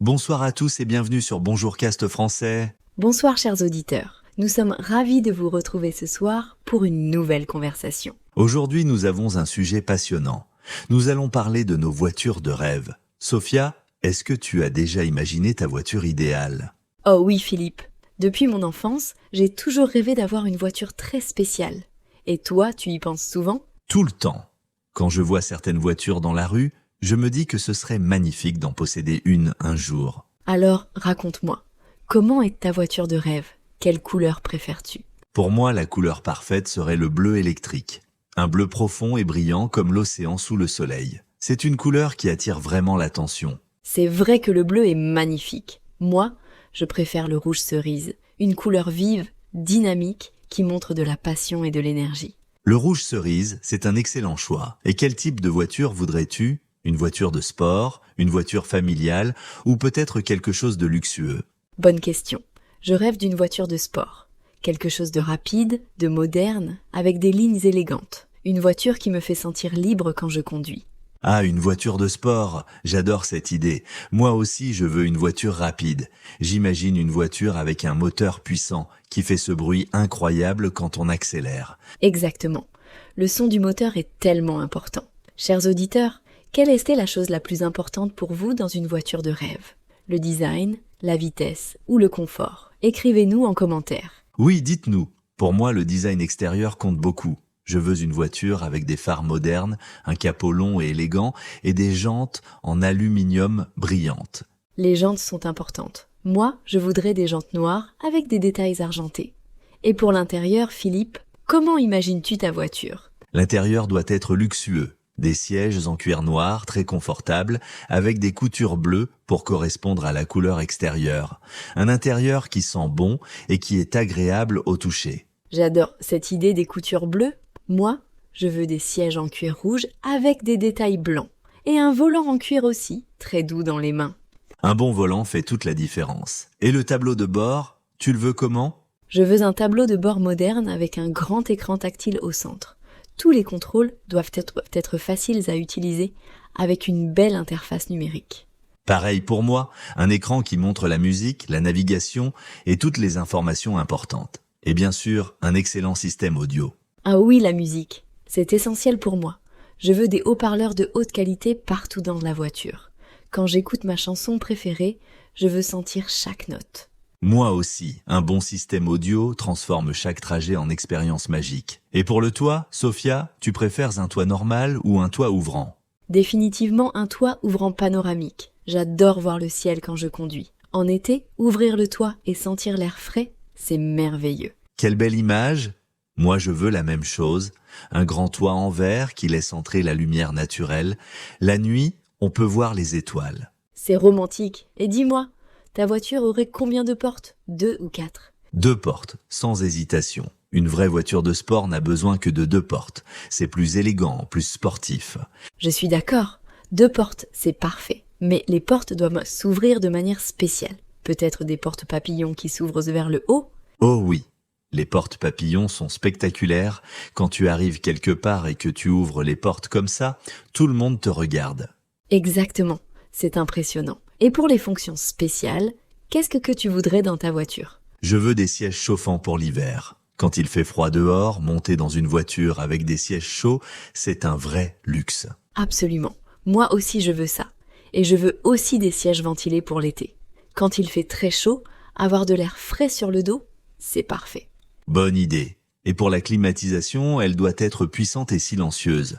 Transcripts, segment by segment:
Bonsoir à tous et bienvenue sur Bonjour Cast français. Bonsoir chers auditeurs, nous sommes ravis de vous retrouver ce soir pour une nouvelle conversation. Aujourd'hui, nous avons un sujet passionnant. Nous allons parler de nos voitures de rêve. Sophia, est-ce que tu as déjà imaginé ta voiture idéale ? Oh oui Philippe, depuis mon enfance, j'ai toujours rêvé d'avoir une voiture très spéciale. Et toi, tu y penses souvent ? Tout le temps. Quand je vois certaines voitures dans la rue, je me dis que ce serait magnifique d'en posséder une un jour. Alors, raconte-moi, comment est ta voiture de rêve ? Quelle couleur préfères-tu ? Pour moi, la couleur parfaite serait le bleu électrique. Un bleu profond et brillant comme l'océan sous le soleil. C'est une couleur qui attire vraiment l'attention. C'est vrai que le bleu est magnifique. Moi, je préfère le rouge cerise, une couleur vive, dynamique, qui montre de la passion et de l'énergie. Le rouge cerise, c'est un excellent choix. Et quel type de voiture voudrais-tu ? Une voiture de sport, une voiture familiale ou peut-être quelque chose de luxueux ? Bonne question. Je rêve d'une voiture de sport. Quelque chose de rapide, de moderne, avec des lignes élégantes. Une voiture qui me fait sentir libre quand je conduis. Ah, une voiture de sport, j'adore cette idée. Moi aussi, je veux une voiture rapide. J'imagine une voiture avec un moteur puissant qui fait ce bruit incroyable quand on accélère. Exactement. Le son du moteur est tellement important. Chers auditeurs, quelle était la chose la plus importante pour vous dans une voiture de rêve ? Le design, la vitesse ou le confort ? Écrivez-nous en commentaire. Oui, dites-nous. Pour moi, le design extérieur compte beaucoup. Je veux une voiture avec des phares modernes, un capot long et élégant et des jantes en aluminium brillantes. Les jantes sont importantes. Moi, je voudrais des jantes noires avec des détails argentés. Et pour l'intérieur, Philippe, comment imagines-tu ta voiture ? L'intérieur doit être luxueux. Des sièges en cuir noir très confortables avec des coutures bleues pour correspondre à la couleur extérieure. Un intérieur qui sent bon et qui est agréable au toucher. J'adore cette idée des coutures bleues. Moi, je veux des sièges en cuir rouge avec des détails blancs. Et un volant en cuir aussi, très doux dans les mains. Un bon volant fait toute la différence. Et le tableau de bord, tu le veux comment ? Je veux un tableau de bord moderne avec un grand écran tactile au centre. Tous les contrôles doivent être faciles à utiliser avec une belle interface numérique. Pareil pour moi, un écran qui montre la musique, la navigation et toutes les informations importantes. Et bien sûr, un excellent système audio. Ah oui, la musique, c'est essentiel pour moi. Je veux des haut-parleurs de haute qualité partout dans la voiture. Quand j'écoute ma chanson préférée, je veux sentir chaque note. Moi aussi, un bon système audio transforme chaque trajet en expérience magique. Et pour le toit, Sophia, tu préfères un toit normal ou un toit ouvrant ? Définitivement un toit ouvrant panoramique. J'adore voir le ciel quand je conduis. En été, ouvrir le toit et sentir l'air frais, c'est merveilleux. Quelle belle image ! Moi, je veux la même chose. Un grand toit en verre qui laisse entrer la lumière naturelle. La nuit, on peut voir les étoiles. C'est romantique. Et dis-moi, ta voiture aurait combien de portes ? 2 ou 4 ? 2 portes, sans hésitation. Une vraie voiture de sport n'a besoin que de 2 portes. C'est plus élégant, plus sportif. Je suis d'accord. 2 portes, c'est parfait. Mais les portes doivent s'ouvrir de manière spéciale. Peut-être des portes papillons qui s'ouvrent vers le haut ? Oh oui, les portes papillons sont spectaculaires. Quand tu arrives quelque part et que tu ouvres les portes comme ça, tout le monde te regarde. Exactement, c'est impressionnant. Et pour les fonctions spéciales, qu'est-ce que tu voudrais dans ta voiture ? Je veux des sièges chauffants pour l'hiver. Quand il fait froid dehors, monter dans une voiture avec des sièges chauds, c'est un vrai luxe. Absolument. Moi aussi je veux ça. Et je veux aussi des sièges ventilés pour l'été. Quand il fait très chaud, avoir de l'air frais sur le dos, c'est parfait. Bonne idée. Et pour la climatisation, elle doit être puissante et silencieuse.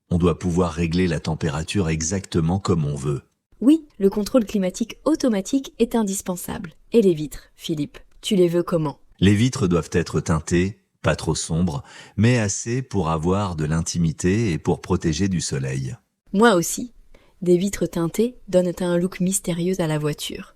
On doit pouvoir régler la température exactement comme on veut. Oui, le contrôle climatique automatique est indispensable. Et les vitres, Philippe, tu les veux comment ? Les vitres doivent être teintées, pas trop sombres, mais assez pour avoir de l'intimité et pour protéger du soleil. Moi aussi. Des vitres teintées donnent un look mystérieux à la voiture.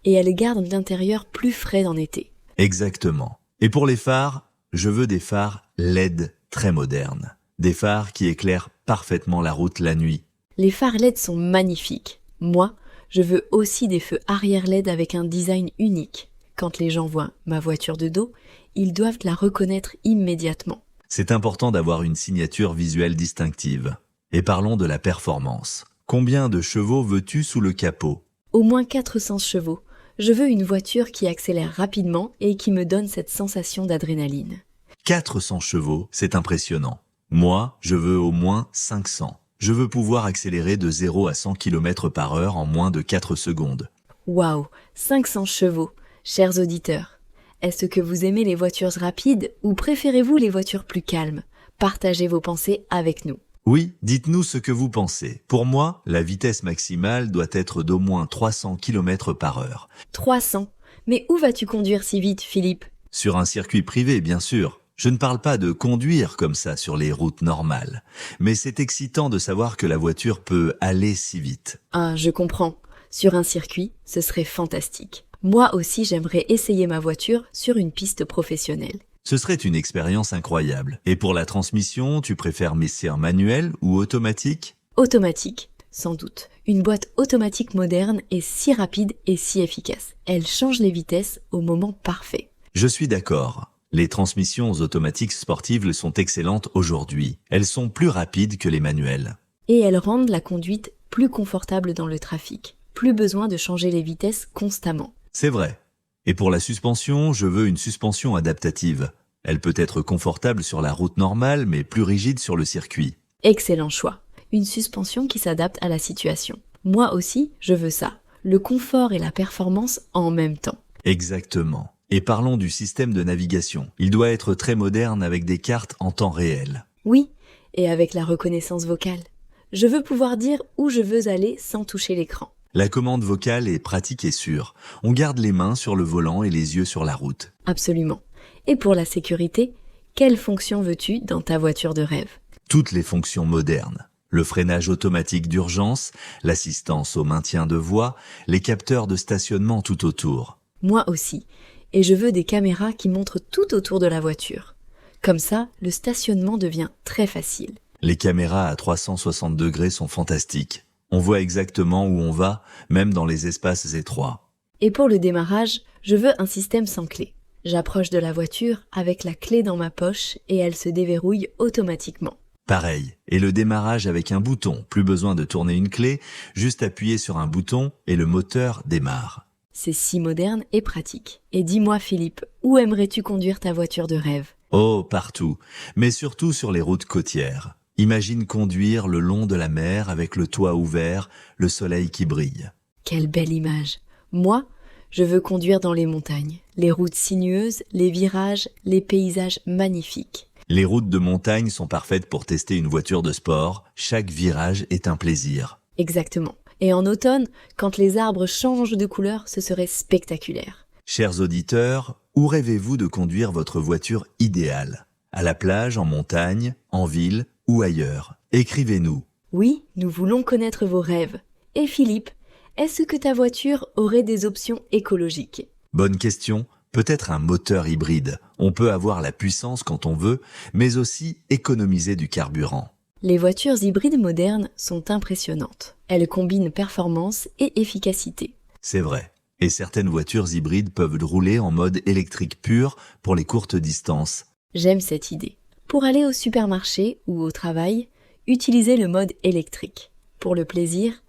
Et elles gardent l'intérieur plus frais en été. Exactement. Et pour les phares, je veux des phares LED très modernes. Des phares qui éclairent parfaitement la route la nuit. Les phares LED sont magnifiques. Moi, je veux aussi des feux arrière LED avec un design unique. Quand les gens voient ma voiture de dos, ils doivent la reconnaître immédiatement. C'est important d'avoir une signature visuelle distinctive. Et parlons de la performance. Combien de chevaux veux-tu sous le capot ? Au moins 400 chevaux. Je veux une voiture qui accélère rapidement et qui me donne cette sensation d'adrénaline. 400 chevaux, c'est impressionnant. Moi, je veux au moins 500. Je veux pouvoir accélérer de 0 à 100 km par heure en moins de 4 secondes. Waouh, 500 chevaux. Chers auditeurs, est-ce que vous aimez les voitures rapides ou préférez-vous les voitures plus calmes? Partagez vos pensées avec nous. Oui, dites-nous ce que vous pensez. Pour moi, la vitesse maximale doit être d'au moins 300 km par heure. 300. Mais où vas-tu conduire si vite, Philippe? Sur un circuit privé, bien sûr. Je ne parle pas de conduire comme ça sur les routes normales. Mais c'est excitant de savoir que la voiture peut aller si vite. Ah, je comprends. Sur un circuit, ce serait fantastique. Moi aussi, j'aimerais essayer ma voiture sur une piste professionnelle. Ce serait une expérience incroyable. Et pour la transmission, tu préfères messire manuel ou automatique? Automatique, sans doute. Une boîte automatique moderne est si rapide et si efficace. Elle change les vitesses au moment parfait. Je suis d'accord. Les transmissions automatiques sportives sont excellentes aujourd'hui. Elles sont plus rapides que les manuelles. Et elles rendent la conduite plus confortable dans le trafic. Plus besoin de changer les vitesses constamment. C'est vrai. Et pour la suspension, je veux une suspension adaptative. Elle peut être confortable sur la route normale, mais plus rigide sur le circuit. Excellent choix. Une suspension qui s'adapte à la situation. Moi aussi, je veux ça. Le confort et la performance en même temps. Exactement. Et parlons du système de navigation. Il doit être très moderne avec des cartes en temps réel. Oui, et avec la reconnaissance vocale. Je veux pouvoir dire où je veux aller sans toucher l'écran. La commande vocale est pratique et sûre. On garde les mains sur le volant et les yeux sur la route. Absolument. Et pour la sécurité, quelle fonction veux-tu dans ta voiture de rêve? Toutes les fonctions modernes. Le freinage automatique d'urgence, l'assistance au maintien de voie, les capteurs de stationnement tout autour. Moi aussi. Et je veux des caméras qui montrent tout autour de la voiture. Comme ça, le stationnement devient très facile. Les caméras à 360 degrés sont fantastiques. On voit exactement où on va, même dans les espaces étroits. Et pour le démarrage, je veux un système sans clé. J'approche de la voiture avec la clé dans ma poche et elle se déverrouille automatiquement. Pareil. Et le démarrage avec un bouton. Plus besoin de tourner une clé, juste appuyer sur un bouton et le moteur démarre. C'est si moderne et pratique. Et dis-moi Philippe, où aimerais-tu conduire ta voiture de rêve? Oh, partout. Mais surtout sur les routes côtières. Imagine conduire le long de la mer avec le toit ouvert, le soleil qui brille. Quelle belle image. Moi, je veux conduire dans les montagnes. Les routes sinueuses, les virages, les paysages magnifiques. Les routes de montagne sont parfaites pour tester une voiture de sport. Chaque virage est un plaisir. Exactement. Et en automne, quand les arbres changent de couleur, ce serait spectaculaire. Chers auditeurs, où rêvez-vous de conduire votre voiture idéale? À la plage, en montagne, en ville ou ailleurs? Écrivez-nous. Oui, nous voulons connaître vos rêves. Et Philippe, est-ce que ta voiture aurait des options écologiques? Bonne question. Peut-être un moteur hybride. On peut avoir la puissance quand on veut, mais aussi économiser du carburant. Les voitures hybrides modernes sont impressionnantes. Elles combinent performance et efficacité. C'est vrai. Et certaines voitures hybrides peuvent rouler en mode électrique pur pour les courtes distances. J'aime cette idée. Pour aller au supermarché ou au travail, utilisez le mode électrique. Pour le plaisir,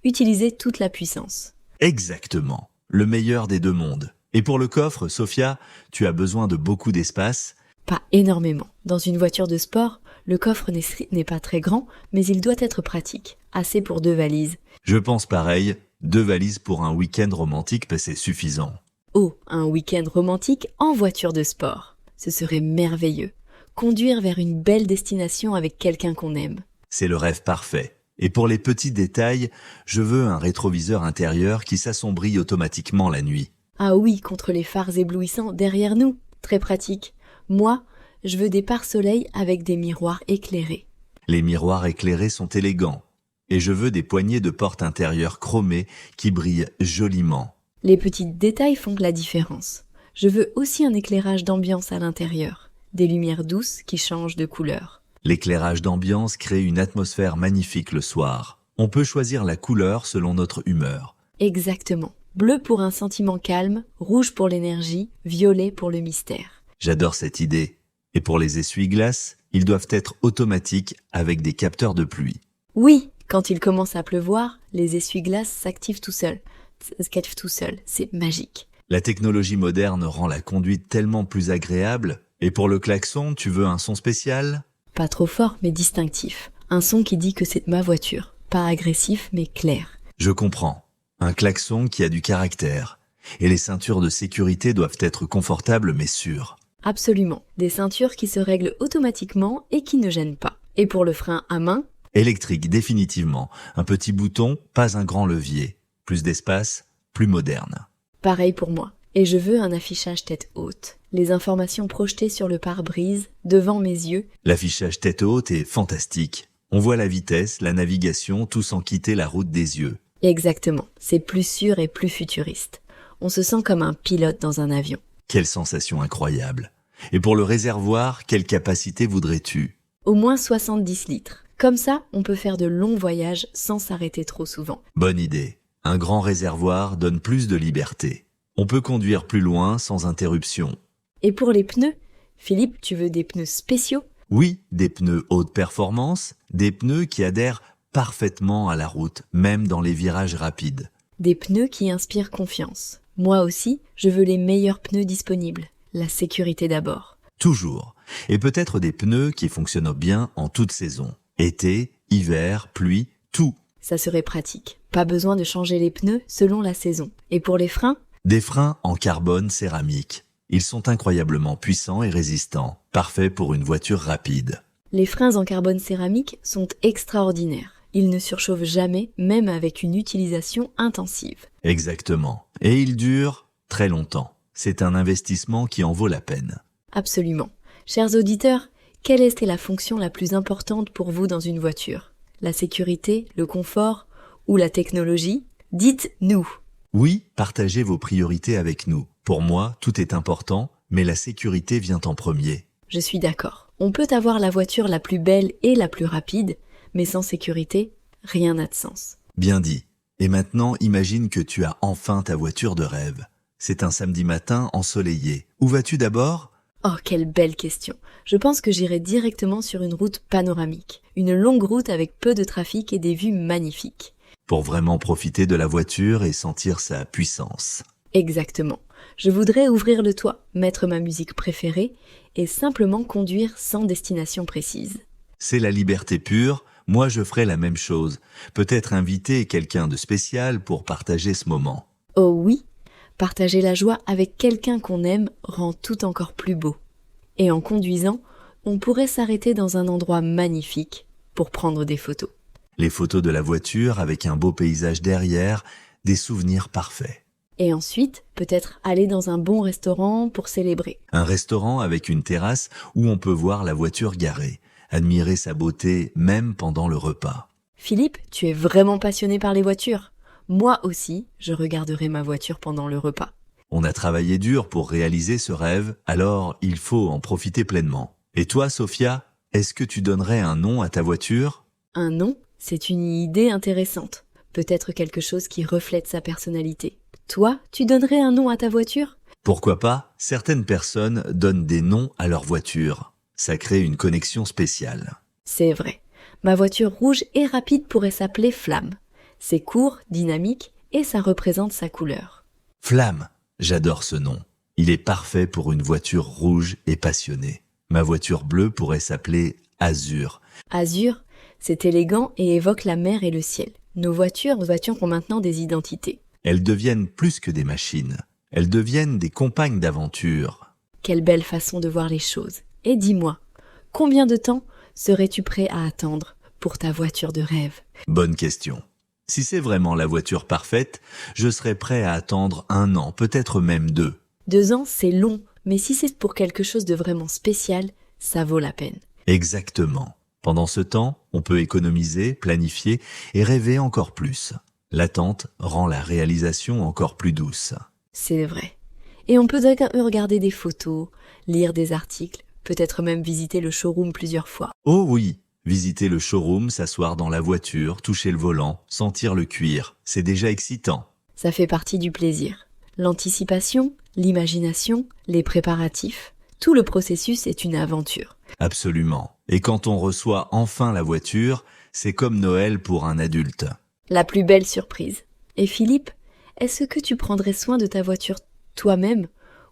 utilisez toute la puissance. Exactement. Le meilleur des deux mondes. Et pour le coffre, Sophia, tu as besoin de beaucoup d'espace? Pas énormément. Dans une voiture de sport, le coffre n'est pas très grand, mais il doit être pratique. Assez pour 2 valises. Je pense pareil. 2 valises pour un week-end romantique, c'est suffisant. Oh, un week-end romantique en voiture de sport. Ce serait merveilleux. Conduire vers une belle destination avec quelqu'un qu'on aime. C'est le rêve parfait. Et pour les petits détails, je veux un rétroviseur intérieur qui s'assombrit automatiquement la nuit. Ah oui, contre les phares éblouissants derrière nous. Très pratique. Moi, je veux des pare-soleils avec des miroirs éclairés. Les miroirs éclairés sont élégants. Et je veux des poignées de porte intérieures chromées qui brillent joliment. Les petits détails font la différence. Je veux aussi un éclairage d'ambiance à l'intérieur. Des lumières douces qui changent de couleur. L'éclairage d'ambiance crée une atmosphère magnifique le soir. On peut choisir la couleur selon notre humeur. Exactement. Bleu pour un sentiment calme, rouge pour l'énergie, violet pour le mystère. J'adore cette idée. Et pour les essuie-glaces, ils doivent être automatiques avec des capteurs de pluie. Oui, quand il commence à pleuvoir, les essuie-glaces s'activent tout seuls. se calme tout seul. C'est magique. La technologie moderne rend la conduite tellement plus agréable. Et pour le klaxon, tu veux un son spécial ? Pas trop fort, mais distinctif. Un son qui dit que c'est ma voiture. Pas agressif, mais clair. Je comprends. Un klaxon qui a du caractère. Et les ceintures de sécurité doivent être confortables mais sûres. Absolument. Des ceintures qui se règlent automatiquement et qui ne gênent pas. Et pour le frein à main, Électrique, définitivement. Un petit bouton, pas un grand levier. Plus d'espace, plus moderne. pareil pour moi. Et je veux un affichage tête haute. Les informations projetées sur le pare-brise, devant mes yeux. L'affichage tête haute est fantastique. On voit la vitesse, la navigation, tout sans quitter la route des yeux. Exactement. C'est plus sûr et plus futuriste. On se sent comme un pilote dans un avion. Quelle sensation incroyable. Et pour le réservoir, quelle capacité voudrais-tu ? Au moins 70 litres. Comme ça, on peut faire de longs voyages sans s'arrêter trop souvent. Bonne idée. Un grand réservoir donne plus de liberté. On peut conduire plus loin sans interruption. Et pour les pneus, Philippe, tu veux des pneus spéciaux ? Oui, des pneus haute performance, des pneus qui adhèrent parfaitement à la route, même dans les virages rapides. Des pneus qui inspirent confiance. Moi aussi, je veux les meilleurs pneus disponibles. La sécurité d'abord. Toujours. Et peut-être des pneus qui fonctionnent bien en toute saison. Été, hiver, pluie, tout. Ça serait pratique. Pas besoin de changer les pneus selon la saison. Et pour les freins ? Des freins en carbone céramique. Ils sont incroyablement puissants et résistants, parfaits pour une voiture rapide. Les freins en carbone céramique sont extraordinaires. Ils ne surchauffent jamais, même avec une utilisation intensive. Exactement. Et ils durent très longtemps. C'est un investissement qui en vaut la peine. Absolument. Chers auditeurs, quelle était la fonction la plus importante pour vous dans une voiture ? La sécurité, le confort ou la technologie ? Dites-nous. Oui, partagez vos priorités avec nous. Pour moi, tout est important, mais la sécurité vient en premier. Je suis d'accord. On peut avoir la voiture la plus belle et la plus rapide, mais sans sécurité, rien n'a de sens. Bien dit. Et maintenant, imagine que tu as enfin ta voiture de rêve. C'est un samedi matin ensoleillé. Où vas-tu d'abord ? Oh, quelle belle question. Je pense que j'irai directement sur une route panoramique. Une longue route avec peu de trafic et des vues magnifiques. Pour vraiment profiter de la voiture et sentir sa puissance. Exactement. Je voudrais ouvrir le toit, mettre ma musique préférée et simplement conduire sans destination précise. C'est la liberté pure. Moi, je ferai la même chose. Peut-être inviter quelqu'un de spécial pour partager ce moment. Oh oui, partager la joie avec quelqu'un qu'on aime rend tout encore plus beau. Et en conduisant, on pourrait s'arrêter dans un endroit magnifique pour prendre des photos. Les photos de la voiture avec un beau paysage derrière, des souvenirs parfaits. Et ensuite, peut-être aller dans un bon restaurant pour célébrer. Un restaurant avec une terrasse où on peut voir la voiture garée, admirer sa beauté même pendant le repas. Philippe, tu es vraiment passionné par les voitures. Moi aussi, je regarderai ma voiture pendant le repas. On a travaillé dur pour réaliser ce rêve, alors il faut en profiter pleinement. Et toi, Sophia, est-ce que tu donnerais un nom à ta voiture ? Un nom, c'est une idée intéressante. Peut-être quelque chose qui reflète sa personnalité. Toi, tu donnerais un nom à ta voiture ? Pourquoi pas ? Certaines personnes donnent des noms à leur voiture. Ça crée une connexion spéciale. C'est vrai. Ma voiture rouge et rapide pourrait s'appeler Flamme. C'est court, dynamique et ça représente sa couleur. Flamme, j'adore ce nom. Il est parfait pour une voiture rouge et passionnée. Ma voiture bleue pourrait s'appeler Azur. Azur, c'est élégant et évoque la mer et le ciel. Nos voitures ont maintenant des identités. Elles deviennent plus que des machines. Elles deviennent des compagnes d'aventure. Quelle belle façon de voir les choses. Et dis-moi, combien de temps serais-tu prêt à attendre pour ta voiture de rêve ? Bonne question. Si c'est vraiment la voiture parfaite, je serais prêt à attendre 1 an, peut-être même 2. 2 ans, c'est long, mais si c'est pour quelque chose de vraiment spécial, ça vaut la peine. Exactement. Pendant ce temps, on peut économiser, planifier et rêver encore plus. L'attente rend la réalisation encore plus douce. C'est vrai. Et on peut regarder des photos, lire des articles, peut-être même visiter le showroom plusieurs fois. Oh oui, visiter le showroom, s'asseoir dans la voiture, toucher le volant, sentir le cuir, c'est déjà excitant. Ça fait partie du plaisir. L'anticipation, l'imagination, les préparatifs, tout le processus est une aventure. Absolument. Et quand on reçoit enfin la voiture, c'est comme Noël pour un adulte. La plus belle surprise. Et Philippe, Est-ce que tu prendrais soin de ta voiture toi-même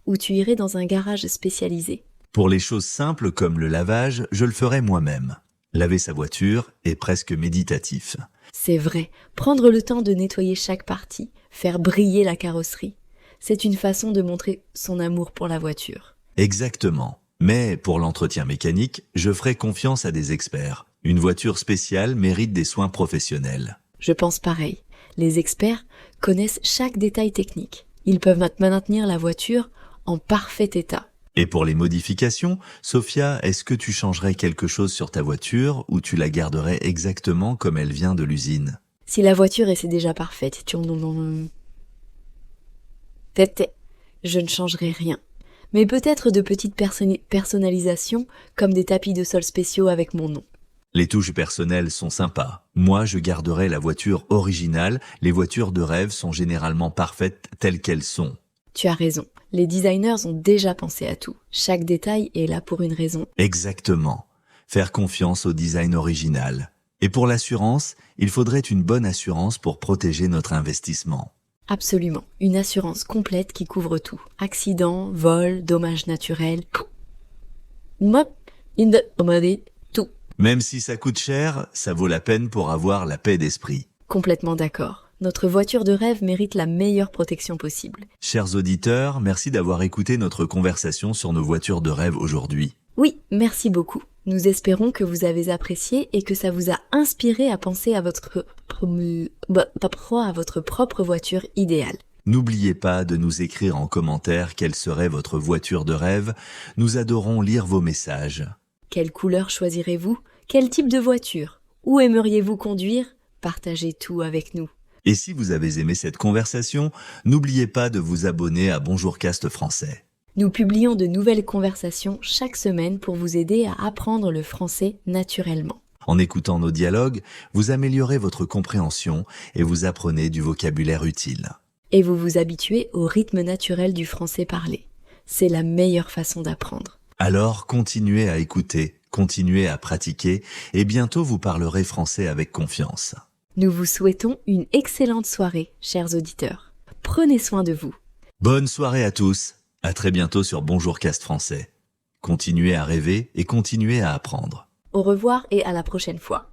ou tu irais dans un garage spécialisé? Pour les choses simples comme le lavage, je le ferai moi-même. Laver sa voiture est presque méditatif. C'est vrai, prendre le temps de nettoyer chaque partie, faire briller la carrosserie, c'est une façon de montrer son amour pour la voiture. Exactement. Mais pour l'entretien mécanique, je ferai confiance à des experts. Une voiture spéciale mérite des soins professionnels. Je pense pareil. Les experts connaissent chaque détail technique. Ils peuvent maintenir la voiture en parfait état. Et pour les modifications, Sophia, est-ce que tu changerais quelque chose sur ta voiture ou tu la garderais exactement comme elle vient de l'usine? Si la voiture est déjà parfaite, je ne changerai rien. Mais peut-être de petites personnalisations comme des tapis de sol spéciaux avec mon nom. Les touches personnelles sont sympas. Moi, je garderai la voiture originale. Les voitures de rêve sont généralement parfaites telles qu'elles sont. Tu as raison. Les designers ont déjà pensé à tout. Chaque détail est là pour une raison. Exactement. Faire confiance au design original. Et pour l'assurance, il faudrait une bonne assurance pour protéger notre investissement. Absolument. Une assurance complète qui couvre tout. Accident, vol, dommages naturels. Tout. Même si ça coûte cher, ça vaut la peine pour avoir la paix d'esprit. Complètement d'accord. Notre voiture de rêve mérite la meilleure protection possible. Chers auditeurs, merci d'avoir écouté notre conversation sur nos voitures de rêve aujourd'hui. Oui, merci beaucoup. Nous espérons que vous avez apprécié et que ça vous a inspiré à penser à votre propre voiture idéale. N'oubliez pas de nous écrire en commentaire quelle serait votre voiture de rêve. Nous adorons lire vos messages. Quelle couleur choisirez-vous? Quel type de voiture? Où aimeriez-vous conduire? Partagez tout avec nous. Et si vous avez aimé cette conversation, n'oubliez pas de vous abonner à Bonjourcast français. Nous publions de nouvelles conversations chaque semaine pour vous aider à apprendre le français naturellement. En écoutant nos dialogues, vous améliorez votre compréhension et vous apprenez du vocabulaire utile. Et vous vous habituez au rythme naturel du français parlé. C'est la meilleure façon d'apprendre. Alors continuez à écouter, continuez à pratiquer et bientôt vous parlerez français avec confiance. Nous vous souhaitons une excellente soirée, chers auditeurs. Prenez soin de vous. Bonne soirée à tous. À très bientôt sur Bonjourcast français. Continuez à rêver et continuez à apprendre. Au revoir et à la prochaine fois.